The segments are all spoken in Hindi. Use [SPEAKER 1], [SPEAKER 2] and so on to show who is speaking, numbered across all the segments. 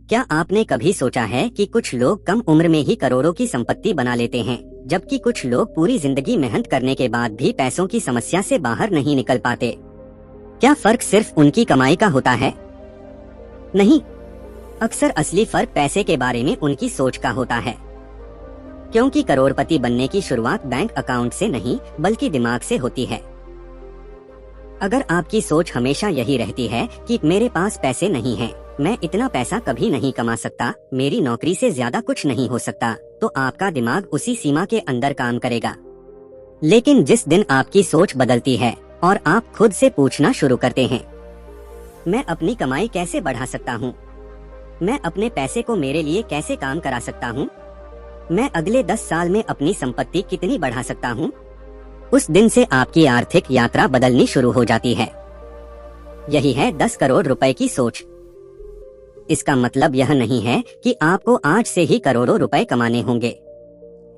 [SPEAKER 1] क्या आपने कभी सोचा है कि कुछ लोग कम उम्र में ही करोड़ों की संपत्ति बना लेते हैं, जबकि कुछ लोग पूरी जिंदगी मेहनत करने के बाद भी पैसों की समस्या से बाहर नहीं निकल पाते? क्या फर्क सिर्फ उनकी कमाई का होता है? नहीं, अक्सर असली फर्क पैसे के बारे में उनकी सोच का होता है। क्योंकि करोड़पति बनने की शुरुआत बैंक अकाउंट से नहीं, बल्कि दिमाग से होती है। अगर आपकी सोच हमेशा यही रहती है कि मेरे पास पैसे नहीं हैं, मैं इतना पैसा कभी नहीं कमा सकता, मेरी नौकरी से ज्यादा कुछ नहीं हो सकता, तो आपका दिमाग उसी सीमा के अंदर काम करेगा। लेकिन जिस दिन आपकी सोच बदलती है और आप खुद से पूछना शुरू करते हैं, मैं अपनी कमाई कैसे बढ़ा सकता हूँ, मैं अपने पैसे को मेरे लिए कैसे काम करा सकता हूँ, मैं अगले 10 साल में अपनी संपत्ति कितनी बढ़ा सकता हूँ, उस दिन से आपकी आर्थिक यात्रा बदलनी शुरू हो जाती है। यही है 10 करोड़ रुपए की सोच। इसका मतलब यह नहीं है कि आपको आज से ही करोड़ों रुपए कमाने होंगे।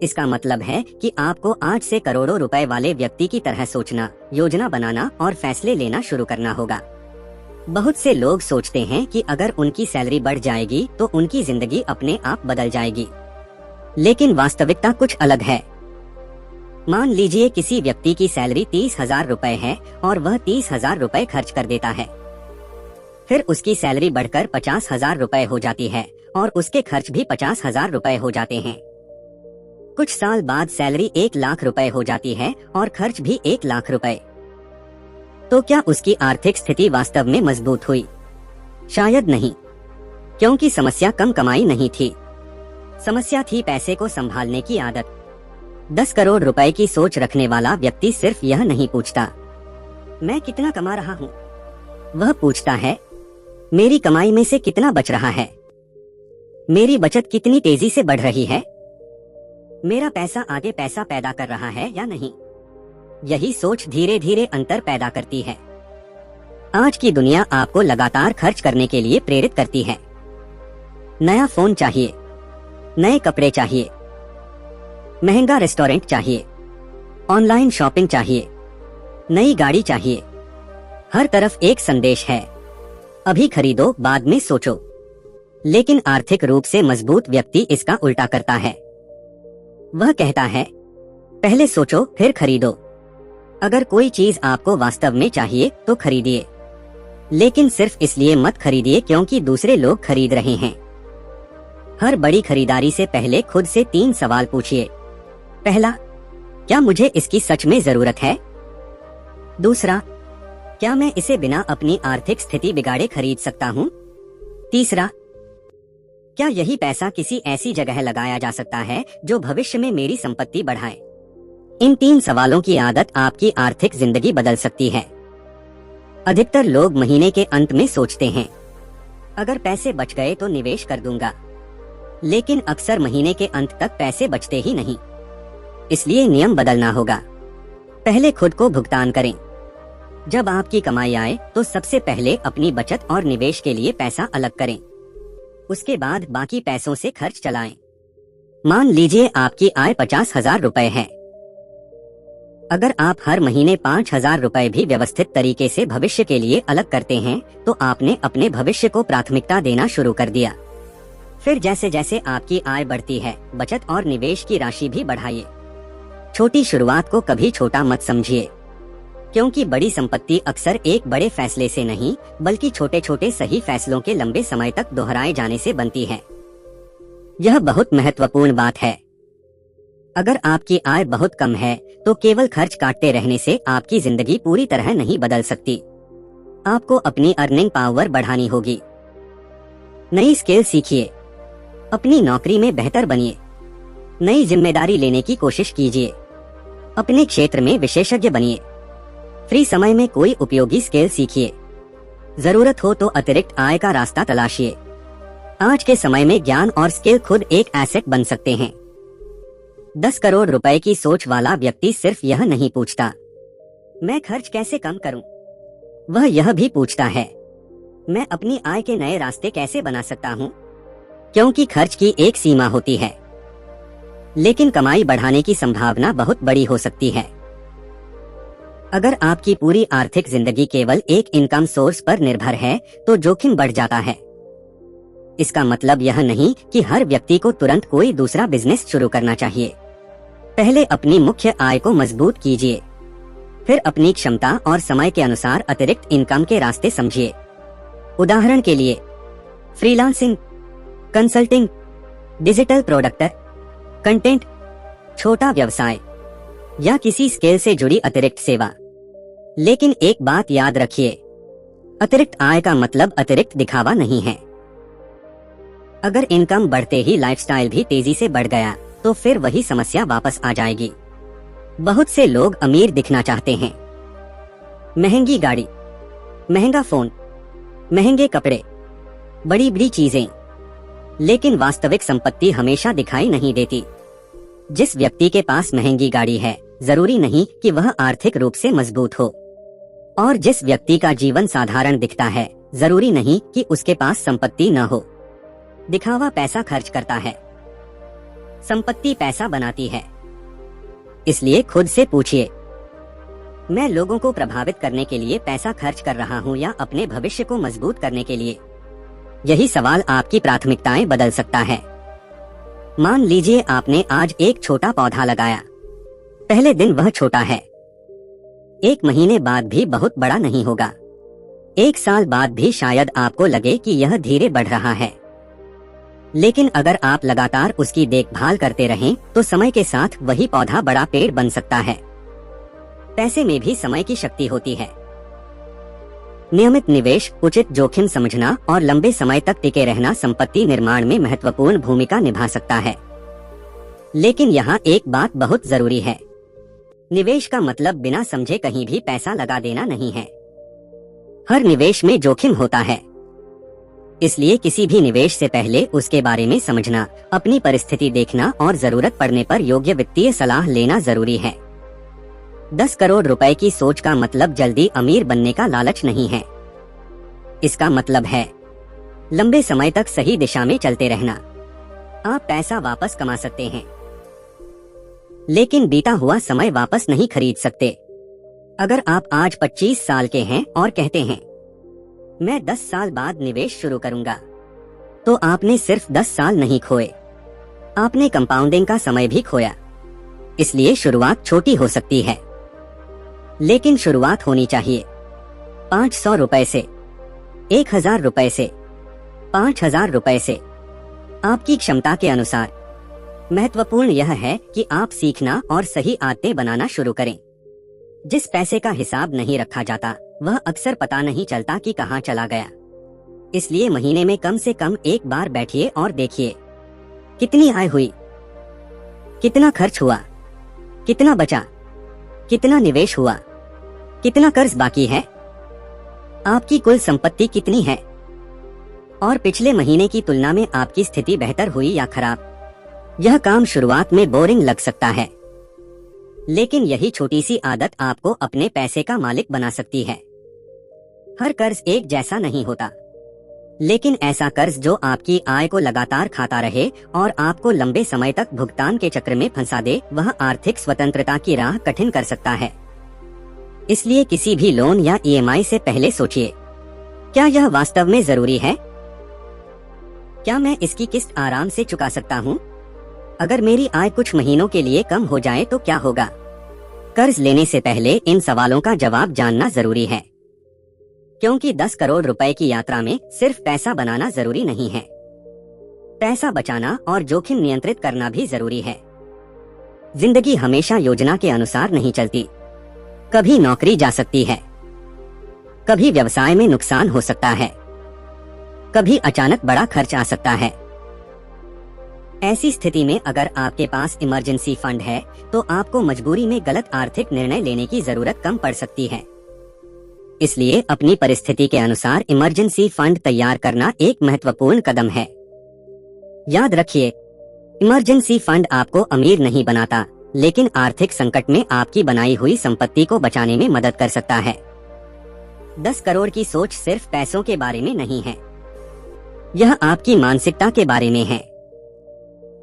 [SPEAKER 1] इसका मतलब है कि आपको आज से करोड़ों रुपए वाले व्यक्ति की तरह सोचना, योजना बनाना और फैसले लेना शुरू करना होगा। बहुत से लोग सोचते हैं कि अगर उनकी सैलरी बढ़ जाएगी तो उनकी जिंदगी अपने आप बदल जाएगी, लेकिन वास्तविकता कुछ अलग है। मान लीजिए किसी व्यक्ति की सैलरी 30,000 रुपए है और वह 30,000 रुपए खर्च कर देता है। फिर उसकी सैलरी बढ़कर 50,000 रुपए हो जाती है और उसके खर्च भी 50,000 रुपए हो जाते हैं। कुछ साल बाद सैलरी 1 लाख रुपए हो जाती है और खर्च भी 1 लाख रुपए। तो क्या उसकी आर्थिक स्थिति वास्तव में मजबूत हुई? शायद नहीं, क्योंकि समस्या कम कमाई नहीं थी, समस्या थी पैसे को संभालने की आदत। 10 करोड़ रुपए की सोच रखने वाला व्यक्ति सिर्फ यह नहीं पूछता, मैं कितना कमा रहा हूँ, वह पूछता है, मेरी कमाई में से कितना बच रहा है, मेरी बचत कितनी तेजी से बढ़ रही है, मेरा पैसा आगे पैसा पैदा कर रहा है या नहीं। यही सोच धीरे धीरे अंतर पैदा करती है। आज की दुनिया आपको लगातार खर्च करने के लिए प्रेरित करती है। नया फोन चाहिए, नए कपड़े चाहिए, महंगा रेस्टोरेंट चाहिए, ऑनलाइन शॉपिंग चाहिए, नई गाड़ी चाहिए। हर तरफ एक संदेश है, अभी खरीदो बाद में सोचो। लेकिन आर्थिक रूप से मजबूत व्यक्ति इसका उल्टा करता है। वह कहता है, पहले सोचो फिर खरीदो। अगर कोई चीज आपको वास्तव में चाहिए तो खरीदिए, लेकिन सिर्फ इसलिए मत खरीदिए क्योंकि दूसरे लोग खरीद रहे हैं। हर बड़ी खरीदारी से पहले खुद से 3 सवाल पूछिए। पहला, क्या मुझे इसकी सच में जरूरत है? दूसरा, क्या मैं इसे बिना अपनी आर्थिक स्थिति बिगाड़े खरीद सकता हूँ? तीसरा, क्या यही पैसा किसी ऐसी जगह लगाया जा सकता है जो भविष्य में मेरी संपत्ति बढ़ाए? इन 3 सवालों की आदत आपकी आर्थिक जिंदगी बदल सकती है। अधिकतर लोग महीने के अंत में सोचते हैं, अगर पैसे बच गए तो निवेश कर दूंगा, लेकिन अक्सर महीने के अंत तक पैसे बचते ही नहीं। इसलिए नियम बदलना होगा। पहले खुद को भुगतान करें। जब आपकी कमाई आए तो सबसे पहले अपनी बचत और निवेश के लिए पैसा अलग करें। उसके बाद बाकी पैसों से खर्च चलाएं। मान लीजिए आपकी आय 50,000 रुपए है। अगर आप हर महीने 5,000 रुपए भी व्यवस्थित तरीके से भविष्य के लिए अलग करते हैं तो आपने अपने भविष्य को प्राथमिकता देना शुरू कर दिया। फिर जैसे जैसे आपकी आय बढ़ती है, बचत और निवेश की राशि भी बढ़ाइए। छोटी शुरुआत को कभी छोटा मत समझिए, क्योंकि बड़ी संपत्ति अक्सर एक बड़े फैसले से नहीं, बल्कि छोटे छोटे सही फैसलों के लंबे समय तक दोहराए जाने से बनती है। यह बहुत महत्वपूर्ण बात है। अगर आपकी आय बहुत कम है तो केवल खर्च काटते रहने से आपकी जिंदगी पूरी तरह नहीं बदल सकती। आपको अपनी अर्निंग पावर बढ़ानी होगी। नई स्किल सीखिए, अपनी नौकरी में बेहतर बनिए, नई जिम्मेदारी लेने की कोशिश कीजिए, अपने क्षेत्र में विशेषज्ञ बनिए। फ्री समय में कोई उपयोगी स्किल सीखिए। जरूरत हो तो अतिरिक्त आय का रास्ता तलाशिए। आज के समय में ज्ञान और स्किल खुद एक एसेट बन सकते हैं। 10 करोड़ रुपए की सोच वाला व्यक्ति सिर्फ यह नहीं पूछता, मैं खर्च कैसे कम करूं? वह यह भी पूछता है, मैं अपनी आय के नए रास्ते कैसे बना सकता हूं? क्योंकि खर्च की एक सीमा होती है, लेकिन कमाई बढ़ाने की संभावना बहुत बड़ी हो सकती है। अगर आपकी पूरी आर्थिक जिंदगी केवल एक इनकम सोर्स पर निर्भर है तो जोखिम बढ़ जाता है। इसका मतलब यह नहीं कि हर व्यक्ति को तुरंत कोई दूसरा बिजनेस शुरू करना चाहिए। पहले अपनी मुख्य आय को मजबूत कीजिए, फिर अपनी क्षमता और समय के अनुसार अतिरिक्त इनकम के रास्ते समझिए। उदाहरण के लिए फ्रीलांसिंग, कंसल्टिंग, डिजिटल प्रोडक्टर, कंटेंट, छोटा व्यवसाय या किसी स्किल से जुड़ी अतिरिक्त सेवा। लेकिन एक बात याद रखिए, अतिरिक्त आय का मतलब अतिरिक्त दिखावा नहीं है। अगर इनकम बढ़ते ही लाइफस्टाइल भी तेजी से बढ़ गया तो फिर वही समस्या वापस आ जाएगी। बहुत से लोग अमीर दिखना चाहते हैं, महंगी गाड़ी, महंगा फोन, महंगे कपड़े, बड़ी बड़ी चीजें, लेकिन वास्तविक संपत्ति हमेशा दिखाई नहीं देती। जिस व्यक्ति के पास महंगी गाड़ी है, जरूरी नहीं कि वह आर्थिक रूप से मजबूत हो, और जिस व्यक्ति का जीवन साधारण दिखता है, जरूरी नहीं कि उसके पास संपत्ति न हो। दिखावा पैसा खर्च करता है, संपत्ति पैसा बनाती है। इसलिए खुद से पूछिए, मैं लोगों को प्रभावित करने के लिए पैसा खर्च कर रहा हूँ या अपने भविष्य को मजबूत करने के लिए? यही सवाल आपकी प्राथमिकताएं बदल सकता है। मान लीजिए आपने आज एक छोटा पौधा लगाया। पहले दिन वह छोटा है, 1 महीने बाद भी बहुत बड़ा नहीं होगा, 1 साल बाद भी शायद आपको लगे कि यह धीरे बढ़ रहा है। लेकिन अगर आप लगातार उसकी देखभाल करते रहें तो समय के साथ वही पौधा बड़ा पेड़ बन सकता है। पैसे में भी समय की शक्ति होती है। नियमित निवेश, उचित जोखिम समझना और लंबे समय तक टिके रहना संपत्ति निर्माण में महत्वपूर्ण भूमिका निभा सकता है। लेकिन यहाँ एक बात बहुत जरूरी है, निवेश का मतलब बिना समझे कहीं भी पैसा लगा देना नहीं है। हर निवेश में जोखिम होता है, इसलिए किसी भी निवेश से पहले उसके बारे में समझना, अपनी परिस्थिति देखना और जरूरत पड़ने पर योग्य वित्तीय सलाह लेना जरूरी है। 10 करोड़ रुपए की सोच का मतलब जल्दी अमीर बनने का लालच नहीं है। इसका मतलब है लंबे समय तक सही दिशा में चलते रहना। आप पैसा वापस कमा सकते हैं, लेकिन बीता हुआ समय वापस नहीं खरीद सकते। अगर आप आज 25 साल के हैं और कहते हैं मैं 10 साल बाद निवेश शुरू करूंगा, तो आपने सिर्फ 10 साल नहीं खोए, आपने कंपाउंडिंग का समय भी खोया। इसलिए शुरुआत छोटी हो सकती है, लेकिन शुरुआत होनी चाहिए। 500 रुपए से, 1000 रुपए से, 5000 रुपए से, आपकी क्षमता के अनुसार। महत्वपूर्ण यह है कि आप सीखना और सही आदतें बनाना शुरू करें। जिस पैसे का हिसाब नहीं रखा जाता वह अक्सर पता नहीं चलता कि कहां चला गया। इसलिए महीने में कम से कम एक बार बैठिए और देखिए कितनी आय हुई, कितना खर्च हुआ, कितना बचा, कितना निवेश हुआ, कितना कर्ज बाकी है, आपकी कुल संपत्ति कितनी है, और पिछले महीने की तुलना में आपकी स्थिति बेहतर हुई या खराब। यह काम शुरुआत में बोरिंग लग सकता है, लेकिन यही छोटी सी आदत आपको अपने पैसे का मालिक बना सकती है। हर कर्ज एक जैसा नहीं होता, लेकिन ऐसा कर्ज जो आपकी आय को लगातार खाता रहे और आपको लंबे समय तक भुगतान के चक्र में फंसा दे, वह आर्थिक स्वतंत्रता की राह कठिन कर सकता है। इसलिए किसी भी लोन या ईएमआई से पहले सोचिए, क्या यह वास्तव में जरूरी है? क्या मैं इसकी किस्त आराम से चुका सकता हूँ? अगर मेरी आय कुछ महीनों के लिए कम हो जाए तो क्या होगा? कर्ज लेने से पहले इन सवालों का जवाब जानना जरूरी है, क्योंकि 10 करोड़ रुपए की यात्रा में सिर्फ पैसा बनाना जरूरी नहीं है, पैसा बचाना और जोखिम नियंत्रित करना भी जरूरी है। जिंदगी हमेशा योजना के अनुसार नहीं चलती। कभी नौकरी जा सकती है, कभी व्यवसाय में नुकसान हो सकता है, कभी अचानक बड़ा खर्च आ सकता है। ऐसी स्थिति में अगर आपके पास इमरजेंसी फंड है तो आपको मजबूरी में गलत आर्थिक निर्णय लेने की जरूरत कम पड़ सकती है। इसलिए अपनी परिस्थिति के अनुसार इमरजेंसी फंड तैयार करना एक महत्वपूर्ण कदम है। याद रखिए, इमरजेंसी फंड आपको अमीर नहीं बनाता, लेकिन आर्थिक संकट में आपकी बनाई हुई संपत्ति को बचाने में मदद कर सकता है। 10 करोड़ की सोच सिर्फ पैसों के बारे में नहीं है, यह आपकी मानसिकता के बारे में है।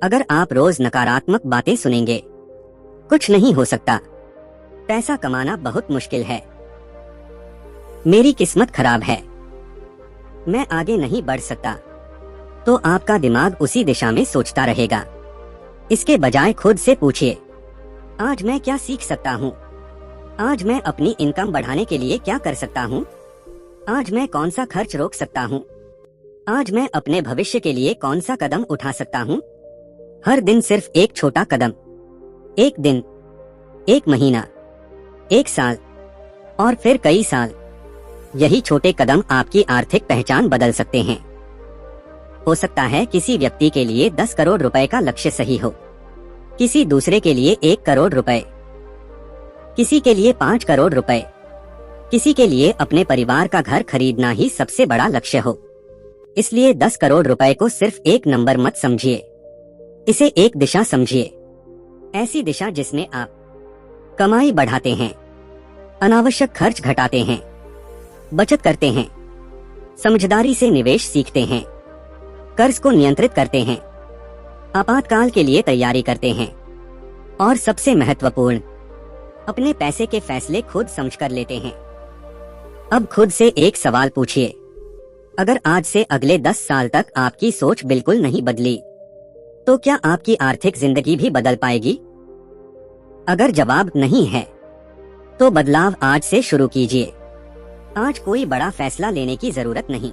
[SPEAKER 1] अगर आप रोज नकारात्मक बातें सुनेंगे, कुछ नहीं हो सकता, पैसा कमाना बहुत मुश्किल है, मेरी किस्मत खराब है, मैं आगे नहीं बढ़ सकता, तो आपका दिमाग उसी दिशा में सोचता रहेगा। इसके बजाय खुद से पूछिए, आज मैं क्या सीख सकता हूँ? आज मैं अपनी इनकम बढ़ाने के लिए क्या कर सकता हूँ? आज मैं कौन सा खर्च रोक सकता हूँ? आज मैं अपने भविष्य के लिए कौन सा कदम उठा सकता हूँ? हर दिन सिर्फ एक छोटा कदम, एक दिन, एक महीना, एक साल और फिर कई साल, यही छोटे कदम आपकी आर्थिक पहचान बदल सकते हैं। हो सकता है किसी व्यक्ति के लिए 10 करोड़ रुपए का लक्ष्य सही हो, किसी दूसरे के लिए 1 करोड़ रुपए, किसी के लिए 5 करोड़ रुपए, किसी के लिए अपने परिवार का घर खरीदना ही सबसे बड़ा लक्ष्य हो। इसलिए 10 करोड़ रुपए को सिर्फ एक नंबर मत समझिए, इसे एक दिशा समझिए। ऐसी दिशा जिसमें आप कमाई बढ़ाते हैं, अनावश्यक खर्च घटाते हैं, बचत करते हैं, समझदारी से निवेश सीखते हैं, कर्ज को नियंत्रित करते हैं, आपातकाल के लिए तैयारी करते हैं और सबसे महत्वपूर्ण, अपने पैसे के फैसले खुद समझकर लेते हैं। अब खुद से एक सवाल पूछिए, अगर आज से अगले 10 साल तक आपकी सोच बिल्कुल नहीं बदली, तो क्या आपकी आर्थिक जिंदगी भी बदल पाएगी? अगर जवाब नहीं है, तो बदलाव आज से शुरू कीजिए। आज कोई बड़ा फैसला लेने की जरूरत नहीं,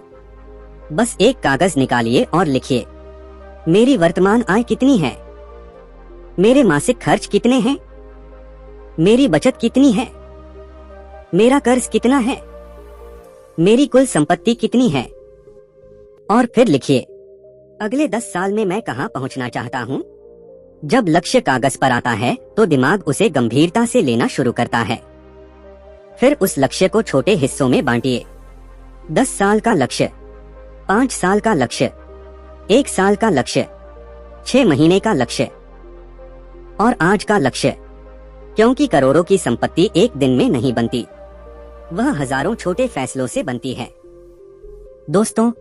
[SPEAKER 1] बस एक कागज निकालिए और लिखिए, मेरी वर्तमान आय कितनी है? मेरे मासिक खर्च कितने हैं? मेरी बचत कितनी है? मेरा कर्ज कितना है? मेरी कुल संपत्ति कितनी है? और फिर लिखिए, अगले 10 साल में मैं कहां पहुंचना चाहता हूं? जब लक्ष्य कागज पर आता है तो दिमाग उसे गंभीरता से लेना शुरू करता है। फिर उस लक्ष्य को छोटे हिस्सों में बांटिए। 10 साल का लक्ष्य, 5 साल का लक्ष्य, 1 साल का लक्ष्य, 6 महीने का लक्ष्य और आज का लक्ष्य। क्योंकि करोड़ों की संपत्ति एक दिन में नहीं बनती, वह हजारों छोटे फैसलों से बनती है। दोस्तों,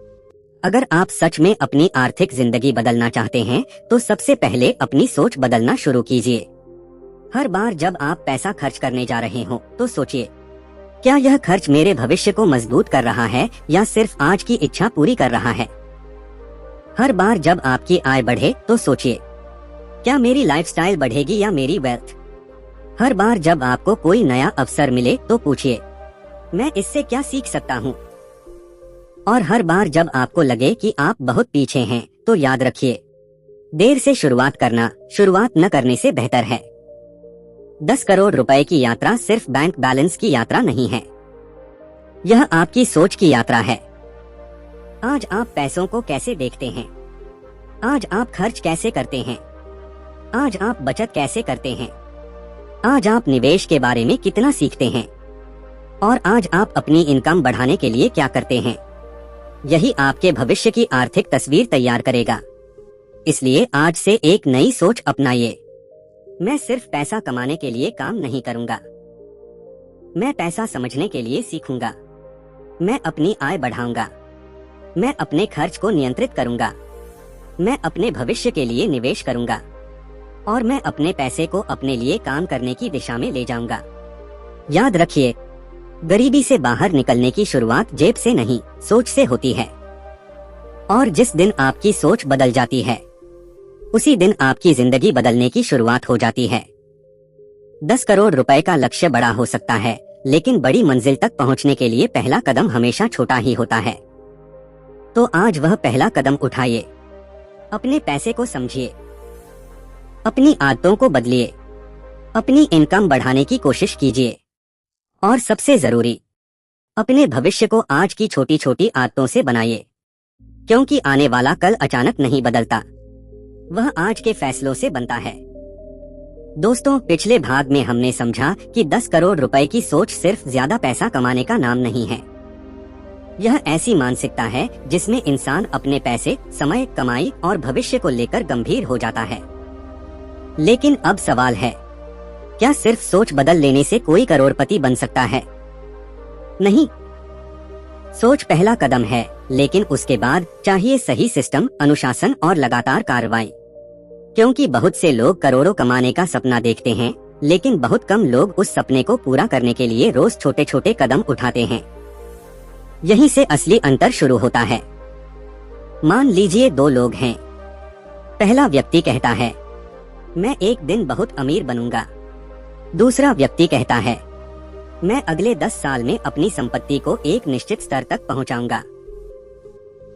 [SPEAKER 1] अगर आप सच में अपनी आर्थिक जिंदगी बदलना चाहते हैं तो सबसे पहले अपनी सोच बदलना शुरू कीजिए। हर बार जब आप पैसा खर्च करने जा रहे हो तो सोचिए, क्या यह खर्च मेरे भविष्य को मजबूत कर रहा है या सिर्फ आज की इच्छा पूरी कर रहा है? हर बार जब आपकी आय बढ़े तो सोचिए, क्या मेरी लाइफस्टाइल बढ़ेगी या मेरी वेल्थ? हर बार जब आपको कोई नया अवसर मिले तो पूछिए, मैं इससे क्या सीख सकता हूँ? और हर बार जब आपको लगे कि आप बहुत पीछे हैं तो याद रखिए, देर से शुरुआत करना शुरुआत न करने से बेहतर है। 10 करोड़ रुपए की यात्रा सिर्फ बैंक बैलेंस की यात्रा नहीं है, यह आपकी सोच की यात्रा है। आज आप पैसों को कैसे देखते हैं? आज आप खर्च कैसे करते हैं? आज आप बचत कैसे करते हैं? आज आप निवेश के बारे में कितना सीखते हैं? और आज आप अपनी इनकम बढ़ाने के लिए क्या करते हैं? यही आपके भविष्य की आर्थिक तस्वीर तैयार करेगा। इसलिए आज से एक नई सोच अपनाइए। मैं सिर्फ पैसा कमाने के लिए काम नहीं करूंगा, मैं पैसा समझने के लिए सीखूंगा। मैं अपनी आय बढ़ाऊंगा, मैं अपने खर्च को नियंत्रित करूंगा, मैं अपने भविष्य के लिए निवेश करूंगा और मैं अपने पैसे को अपने लिए काम करने की दिशा में ले जाऊंगा। याद रखिए, गरीबी से बाहर निकलने की शुरुआत जेब से नहीं, सोच से होती है। और जिस दिन आपकी सोच बदल जाती है, उसी दिन आपकी जिंदगी बदलने की शुरुआत हो जाती है। 10 करोड़ रुपए का लक्ष्य बड़ा हो सकता है, लेकिन बड़ी मंजिल तक पहुंचने के लिए पहला कदम हमेशा छोटा ही होता है। तो आज वह पहला कदम उठाइए। अपने पैसे को समझिए, अपनी आदतों को बदलिए, अपनी इनकम बढ़ाने की कोशिश कीजिए और सबसे जरूरी, अपने भविष्य को आज की छोटी छोटी आदतों से बनाइए। क्योंकि आने वाला कल अचानक नहीं बदलता, वह आज के फैसलों से बनता है। दोस्तों, पिछले भाग में हमने समझा कि 10 करोड़ रुपए की सोच सिर्फ ज्यादा पैसा कमाने का नाम नहीं है। यह ऐसी मानसिकता है जिसमें इंसान अपने पैसे, समय, कमाई और भविष्य को लेकर गंभीर हो जाता है। लेकिन अब सवाल है, क्या सिर्फ सोच बदल लेने से कोई करोड़पति बन सकता है? नहीं। सोच पहला कदम है, लेकिन उसके बाद चाहिए सही सिस्टम, अनुशासन और लगातार कार्रवाई। क्योंकि बहुत से लोग करोड़ों कमाने का सपना देखते हैं, लेकिन बहुत कम लोग उस सपने को पूरा करने के लिए रोज छोटे छोटे कदम उठाते हैं। यहीं से असली अंतर शुरू होता है। मान लीजिए दो लोग हैं। पहला व्यक्ति कहता है, मैं एक दिन बहुत अमीर बनूंगा। दूसरा व्यक्ति कहता है, मैं अगले 10 साल में अपनी संपत्ति को एक निश्चित स्तर तक पहुंचाऊंगा।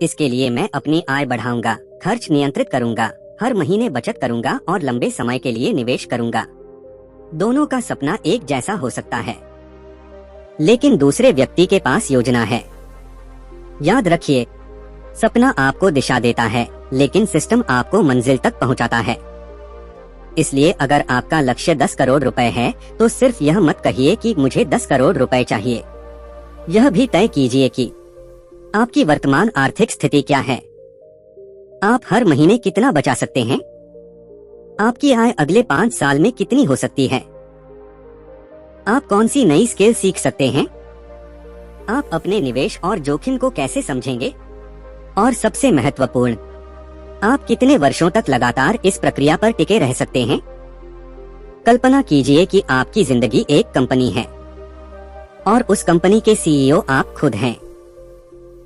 [SPEAKER 1] इसके लिए मैं अपनी आय बढ़ाऊंगा, खर्च नियंत्रित करूंगा, हर महीने बचत करूंगा और लंबे समय के लिए निवेश करूंगा। दोनों का सपना एक जैसा हो सकता है, लेकिन दूसरे व्यक्ति के पास योजना है। याद रखिए, सपना आपको दिशा देता है, लेकिन सिस्टम आपको मंजिल तक पहुंचाता है। इसलिए अगर आपका लक्ष्य 10 करोड़ रुपए है, तो सिर्फ यह मत कहिए कि मुझे 10 करोड़ रुपए चाहिए। यह भी तय कीजिए कि आपकी वर्तमान आर्थिक स्थिति क्या है। आप हर महीने कितना बचा सकते हैं? आपकी आय अगले 5 साल में कितनी हो सकती है? आप कौन सी नई स्किल सीख सकते हैं? आप अपने निवेश और जोखिम को कैसे समझेंगे? और सबसे महत्वपूर्ण, आप कितने वर्षों तक लगातार इस प्रक्रिया पर टिके रह सकते हैं? कल्पना कीजिए कि आपकी जिंदगी एक कंपनी है और उस कंपनी के सीईओ आप खुद हैं।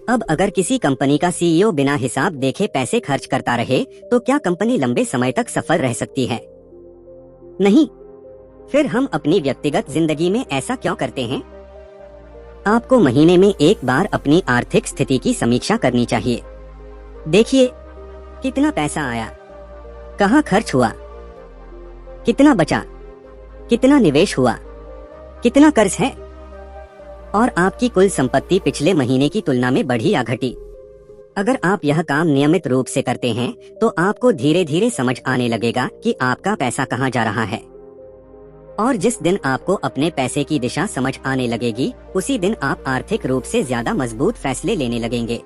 [SPEAKER 1] अब अगर किसी कंपनी का सीईओ बिना हिसाब देखे पैसे खर्च करता रहे, तो क्या कंपनी लंबे समय तक सफल रह सकती है? नहीं। फिर हम अपनी व्यक्तिगत जिंदगी में ऐसा क्यों करते हैं? आपको महीने में एक बार अपनी आर्थिक स्थिति की समीक्षा करनी चाहिए। देखिए, कितना पैसा आया, कहाँ खर्च हुआ, कितना बचा, कितना निवेश हुआ, कितना कर्ज है, और आपकी कुल संपत्ति पिछले महीने की तुलना में बढ़ी या घटी। अगर आप यह काम नियमित रूप से करते हैं, तो आपको धीरे धीरे समझ आने लगेगा कि आपका पैसा कहाँ जा रहा है। और जिस दिन आपको अपने पैसे की दिशा समझ आने लगेगी, उसी दिन आप आर्थिक रूप से ज्यादा मजबूत फैसले लेने लगेंगे।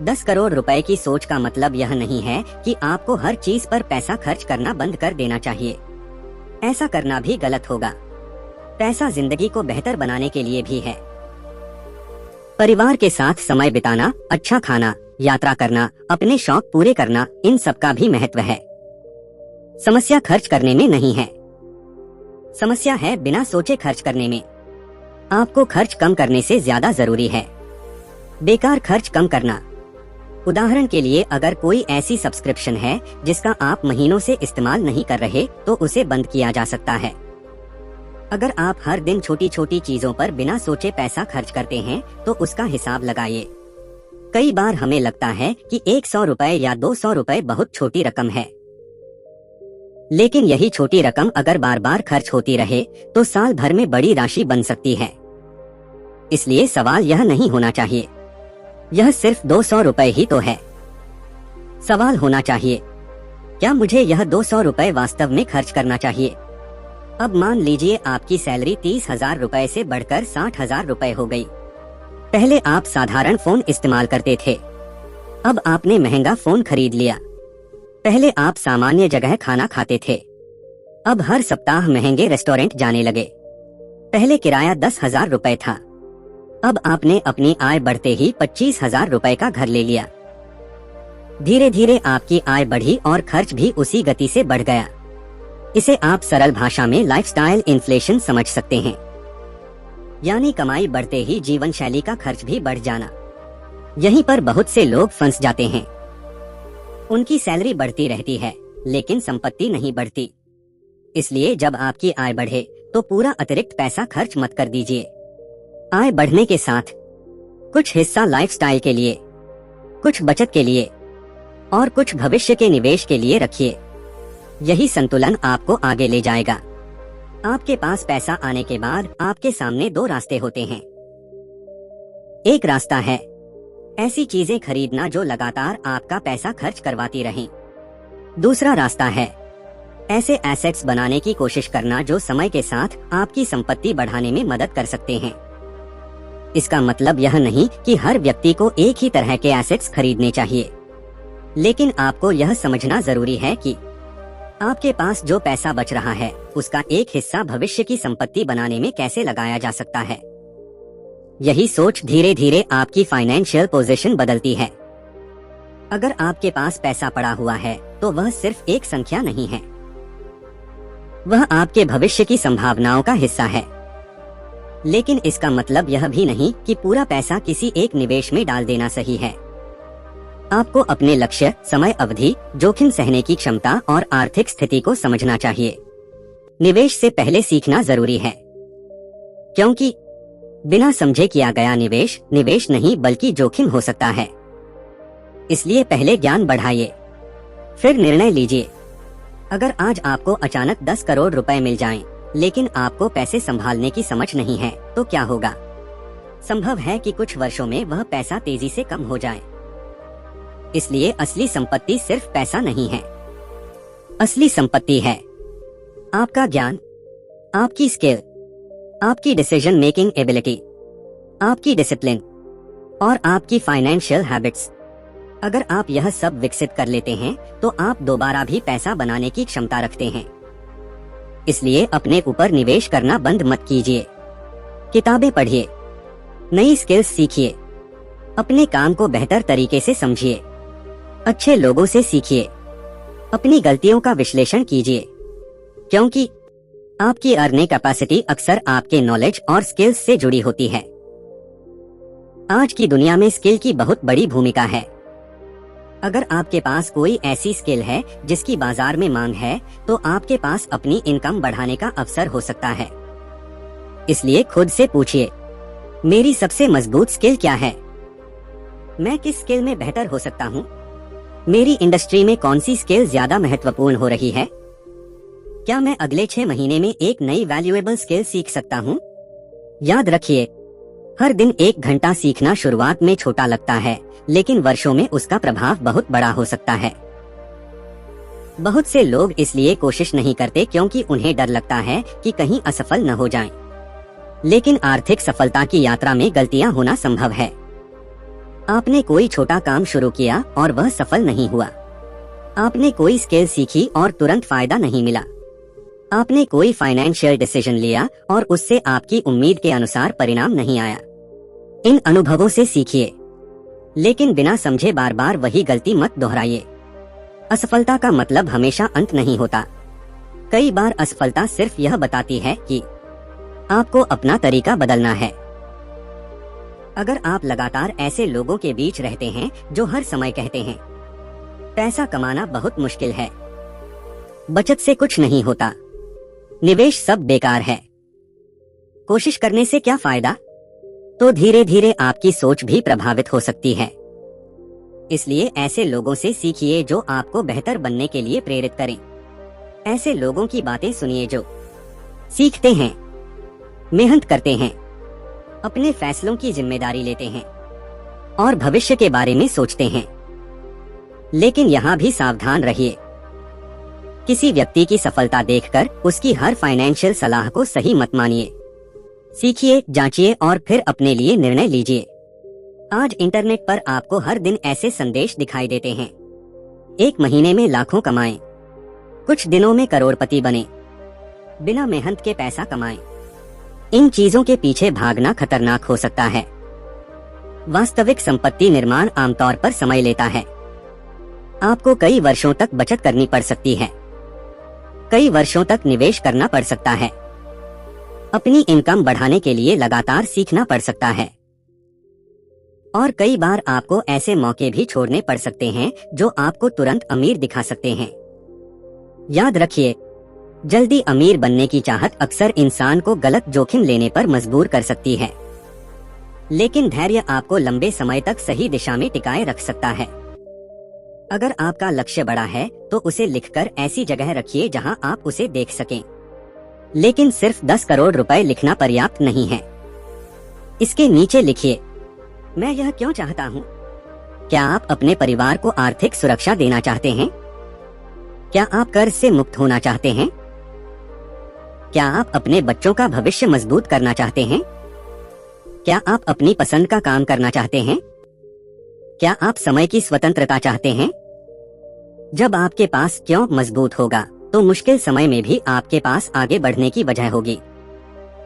[SPEAKER 1] 10 करोड़ रुपए की सोच का मतलब यह नहीं है कि आपको हर चीज पर पैसा खर्च करना बंद कर देना चाहिए। ऐसा करना भी गलत होगा। पैसा जिंदगी को बेहतर बनाने के लिए भी है। परिवार के साथ समय बिताना, अच्छा खाना, यात्रा करना, अपने शौक पूरे करना, इन सब का भी महत्व है। समस्या खर्च करने में नहीं है, समस्या है बिना सोचे खर्च करने में। आपको खर्च कम करने से ज्यादा जरूरी है बेकार खर्च कम करना। उदाहरण के लिए, अगर कोई ऐसी सब्सक्रिप्शन है जिसका आप महीनों से इस्तेमाल नहीं कर रहे, तो उसे बंद किया जा सकता है। अगर आप हर दिन छोटी छोटी चीजों पर बिना सोचे पैसा खर्च करते हैं, तो उसका हिसाब लगाइए। कई बार हमें लगता है कि 100 रुपए या 200 रुपए बहुत छोटी रकम है, लेकिन यही छोटी रकम अगर बार बार खर्च होती रहे, तो साल भर में बड़ी राशि बन सकती है। इसलिए सवाल यह नहीं होना चाहिए, यह सिर्फ 200 रुपए ही तो है। सवाल होना चाहिए, क्या मुझे यह 200 रुपए वास्तव में खर्च करना चाहिए? अब मान लीजिए आपकी सैलरी 30,000 रुपए से बढ़कर 60,000 रुपए हो गई। पहले आप साधारण फोन इस्तेमाल करते थे, अब आपने महंगा फोन खरीद लिया। पहले आप सामान्य जगह खाना खाते थे, अब हर सप्ताह महंगे रेस्टोरेंट जाने लगे। पहले किराया 10,000 रुपए था, अब आपने अपनी आय बढ़ते ही 25,000 रुपए का घर ले लिया। धीरे धीरे आपकी आय बढ़ी और खर्च भी उसी गति से बढ़ गया। इसे आप सरल भाषा में लाइफस्टाइल इन्फ्लेशन समझ सकते हैं, यानी कमाई बढ़ते ही जीवन शैली का खर्च भी बढ़ जाना। यहीं पर बहुत से लोग फंस जाते हैं। उनकी सैलरी बढ़ती रहती है, लेकिन संपत्ति नहीं बढ़ती। इसलिए जब आपकी आय बढ़े, तो पूरा अतिरिक्त पैसा खर्च मत कर दीजिए। आय बढ़ने के साथ कुछ हिस्सा लाइफस्टाइल के लिए, कुछ बचत के लिए और कुछ भविष्य के निवेश के लिए रखिए। यही संतुलन आपको आगे ले जाएगा। आपके पास पैसा आने के बाद आपके सामने 2 रास्ते होते हैं। एक रास्ता है ऐसी चीजें खरीदना जो लगातार आपका पैसा खर्च करवाती रहें। दूसरा रास्ता है ऐसे एसेट्स बनाने की कोशिश करना जो समय के साथ आपकी संपत्ति बढ़ाने में मदद कर सकते हैं। इसका मतलब यह नहीं कि हर व्यक्ति को एक ही तरह के एसेट्स खरीदने चाहिए, लेकिन आपको यह समझना जरूरी है कि आपके पास जो पैसा बच रहा है, उसका एक हिस्सा भविष्य की संपत्ति बनाने में कैसे लगाया जा सकता है। यही सोच धीरे धीरे आपकी फाइनेंशियल पोजीशन बदलती है। अगर आपके पास पैसा पड़ा हुआ है, तो वह सिर्फ एक संख्या नहीं है, वह आपके भविष्य की संभावनाओं का हिस्सा है। लेकिन इसका मतलब यह भी नहीं कि पूरा पैसा किसी एक निवेश में डाल देना सही है। आपको अपने लक्ष्य, समय अवधि, जोखिम सहने की क्षमता और आर्थिक स्थिति को समझना चाहिए। निवेश से पहले सीखना जरूरी है, क्योंकि बिना समझे किया गया निवेश निवेश नहीं बल्कि जोखिम हो सकता है। इसलिए पहले ज्ञान बढ़ाइए, फिर निर्णय लीजिए। अगर आज आपको अचानक 10 करोड़ रुपए मिल जाएं, लेकिन आपको पैसे संभालने की समझ नहीं है, तो क्या होगा? संभव है कि कुछ वर्षों में वह पैसा तेजी से कम हो जाए। इसलिए असली संपत्ति सिर्फ पैसा नहीं है। असली संपत्ति है आपका ज्ञान, आपकी स्किल, आपकी डिसीजन मेकिंग एबिलिटी, आपकी डिसिप्लिन और आपकी फाइनेंशियल हैबिट्स। अगर आप यह सब विकसित कर लेते हैं तो आप दोबारा भी पैसा बनाने की क्षमता रखते हैं। इसलिए अपने ऊपर निवेश करना बंद मत कीजिए। किताबें पढ़िए, नई स्किल्स सीखिए, अपने काम को बेहतर तरीके से समझिए, अच्छे लोगों से सीखिए, अपनी गलतियों का विश्लेषण कीजिए, क्योंकि आपकी अर्निंग कैपेसिटी अक्सर आपके नॉलेज और स्किल्स से जुड़ी होती है। आज की दुनिया में स्किल की बहुत बड़ी भूमिका है। अगर आपके पास कोई ऐसी स्किल है जिसकी बाजार में मांग है, तो आपके पास अपनी इनकम बढ़ाने का अवसर हो सकता है। इसलिए खुद से पूछिए, मेरी सबसे मजबूत स्किल क्या है? मैं किस स्किल में बेहतर हो सकता हूँ? मेरी इंडस्ट्री में कौन सी स्किल ज्यादा महत्वपूर्ण हो रही है? क्या मैं अगले 6 महीने में एक नई वैल्यूएबल स्किल सीख सकता हूँ? याद रखिए, हर दिन 1 घंटा सीखना शुरुआत में छोटा लगता है, लेकिन वर्षों में उसका प्रभाव बहुत बड़ा हो सकता है। बहुत से लोग इसलिए कोशिश नहीं करते क्योंकि उन्हें डर लगता है कि कहीं असफल न हो जाएं। लेकिन आर्थिक सफलता की यात्रा में गलतियां होना संभव है। आपने कोई छोटा काम शुरू किया और वह सफल नहीं हुआ। आपने कोई स्किल सीखी और तुरंत फायदा नहीं मिला। आपने कोई फाइनेंशियल डिसीजन लिया और उससे आपकी उम्मीद के अनुसार परिणाम नहीं आया। इन अनुभवों से सीखिए, लेकिन बिना समझे बार बार वही गलती मत दोहराइए। असफलता का मतलब हमेशा अंत नहीं होता। कई बार असफलता सिर्फ यह बताती है कि आपको अपना तरीका बदलना है। अगर आप लगातार ऐसे लोगों के बीच रहते हैं जो हर समय कहते हैं पैसा कमाना बहुत मुश्किल है, बचत से कुछ नहीं होता, निवेश सब बेकार है, कोशिश करने से क्या फायदा, तो धीरे धीरे आपकी सोच भी प्रभावित हो सकती है। इसलिए ऐसे लोगों से सीखिए जो आपको बेहतर बनने के लिए प्रेरित करें। ऐसे लोगों की बातें सुनिए जो सीखते हैं, मेहनत करते हैं, अपने फैसलों की जिम्मेदारी लेते हैं और भविष्य के बारे में सोचते हैं। लेकिन यहाँ भी सावधान रहिए, किसी व्यक्ति की सफलता देखकर उसकी हर फाइनेंशियल सलाह को सही मत मानिए। सीखिए, जांचिए और फिर अपने लिए निर्णय लीजिए। आज इंटरनेट पर आपको हर दिन ऐसे संदेश दिखाई देते हैं, 1 महीने में लाखों कमाएं, कुछ दिनों में करोड़पति बने, बिना मेहनत के पैसा कमाएं। इन चीजों के पीछे भागना खतरनाक हो सकता है। वास्तविक संपत्ति निर्माण आमतौर पर समय लेता है। आपको कई वर्षों तक बचत करनी पड़ सकती है, कई वर्षों तक निवेश करना पड़ सकता है, अपनी इनकम बढ़ाने के लिए लगातार सीखना पड़ सकता है, और कई बार आपको ऐसे मौके भी छोड़ने पड़ सकते हैं जो आपको तुरंत अमीर दिखा सकते हैं। याद रखिए, जल्दी अमीर बनने की चाहत अक्सर इंसान को गलत जोखिम लेने पर मजबूर कर सकती है, लेकिन धैर्य आपको लंबे समय तक सही दिशा में टिकाए रख सकता है। अगर आपका लक्ष्य बड़ा है तो उसे लिखकर ऐसी जगह रखिए जहां आप उसे देख सकें। लेकिन सिर्फ 10 करोड़ रुपए लिखना पर्याप्त नहीं है। इसके नीचे लिखिए, मैं यह क्यों चाहता हूँ। क्या आप अपने परिवार को आर्थिक सुरक्षा देना चाहते हैं? क्या आप कर्ज से मुक्त होना चाहते हैं? क्या आप अपने बच्चों का भविष्य मजबूत करना चाहते हैं? क्या आप अपनी पसंद का काम करना चाहते हैं? क्या आप समय की स्वतंत्रता चाहते हैं? जब आपके पास क्यों मजबूत होगा तो मुश्किल समय में भी आपके पास आगे बढ़ने की वजह होगी।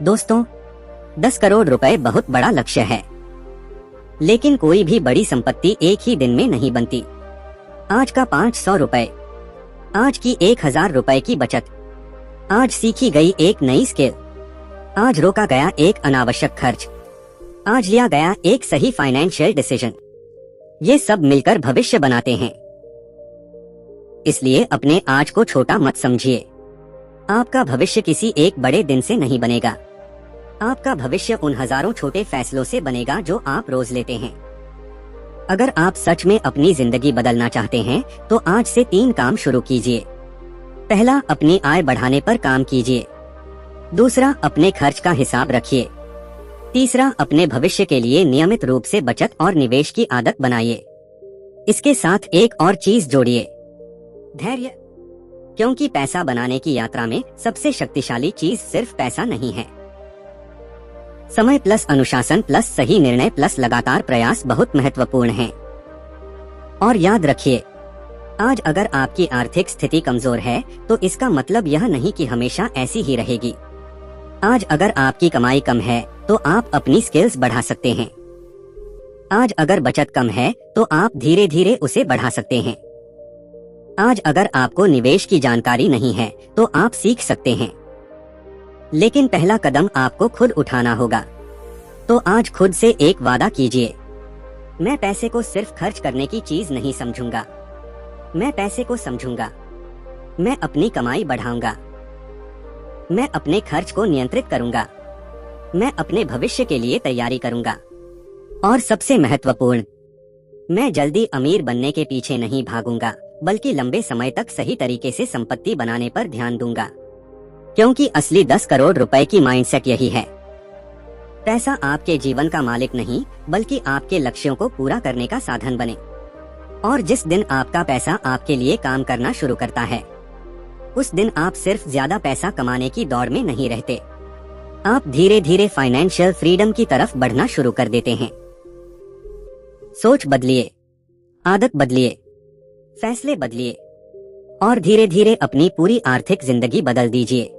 [SPEAKER 1] दोस्तों, 10 करोड़ रुपए बहुत बड़ा लक्ष्य है, लेकिन कोई भी बड़ी संपत्ति एक ही दिन में नहीं बनती। आज का 500 रुपए, आज की 1000 रुपए की बचत, आज सीखी गई एक नई स्किल, आज रोका गया एक अनावश्यक खर्च, आज लिया गया एक सही फाइनेंशियल डिसीजन, ये सब मिलकर भविष्य बनाते हैं। इसलिए अपने आज को छोटा मत समझिए। आपका भविष्य किसी एक बड़े दिन से नहीं बनेगा। आपका भविष्य उन हजारों छोटे फैसलों से बनेगा जो आप रोज लेते हैं। अगर आप सच में अपनी जिंदगी बदलना चाहते हैं तो आज से 3 काम शुरू कीजिए। पहला, अपनी आय बढ़ाने पर काम कीजिए। दूसरा, अपने खर्च का हिसाब रखिए। तीसरा, अपने भविष्य के लिए नियमित रूप से बचत और निवेश की आदत बनाइए। इसके साथ एक और चीज जोड़िए, धैर्य। क्योंकि पैसा बनाने की यात्रा में सबसे शक्तिशाली चीज सिर्फ पैसा नहीं है। समय प्लस अनुशासन प्लस सही निर्णय प्लस लगातार प्रयास बहुत महत्वपूर्ण है। और याद रखिए, आज अगर आपकी आर्थिक स्थिति कमजोर है तो इसका मतलब यह नहीं कि हमेशा ऐसी ही रहेगी। आज अगर आपकी कमाई कम है तो आप अपनी स्किल्स बढ़ा सकते हैं। आज अगर बचत कम है तो आप धीरे धीरे उसे बढ़ा सकते हैं। आज अगर आपको निवेश की जानकारी नहीं है तो आप सीख सकते हैं। लेकिन पहला कदम आपको खुद उठाना होगा। तो आज खुद से एक वादा कीजिए, मैं पैसे को सिर्फ खर्च करने की चीज नहीं समझूंगा। मैं पैसे को समझूंगा। मैं अपनी कमाई बढ़ाऊंगा। मैं अपने खर्च को नियंत्रित करूंगा। मैं अपने भविष्य के लिए तैयारी करूंगा। और सबसे महत्वपूर्ण, मैं जल्दी अमीर बनने के पीछे नहीं भागूंगा, बल्कि लंबे समय तक सही तरीके से संपत्ति बनाने पर ध्यान दूंगा। क्योंकि असली 10 करोड़ रुपए की माइंडसेट यही है। पैसा आपके जीवन का मालिक नहीं, बल्कि आपके लक्ष्यों को पूरा करने का साधन बने। और जिस दिन आपका पैसा आपके लिए काम करना शुरू करता है, उस दिन आप सिर्फ ज्यादा पैसा कमाने की दौड़ में नहीं रहते। आप धीरे धीरे फाइनेंशियल फ्रीडम की तरफ बढ़ना शुरू कर देते हैं। सोच बदलिए, आदत बदलिए, फैसले बदलिए और धीरे धीरे अपनी पूरी आर्थिक जिंदगी बदल दीजिए।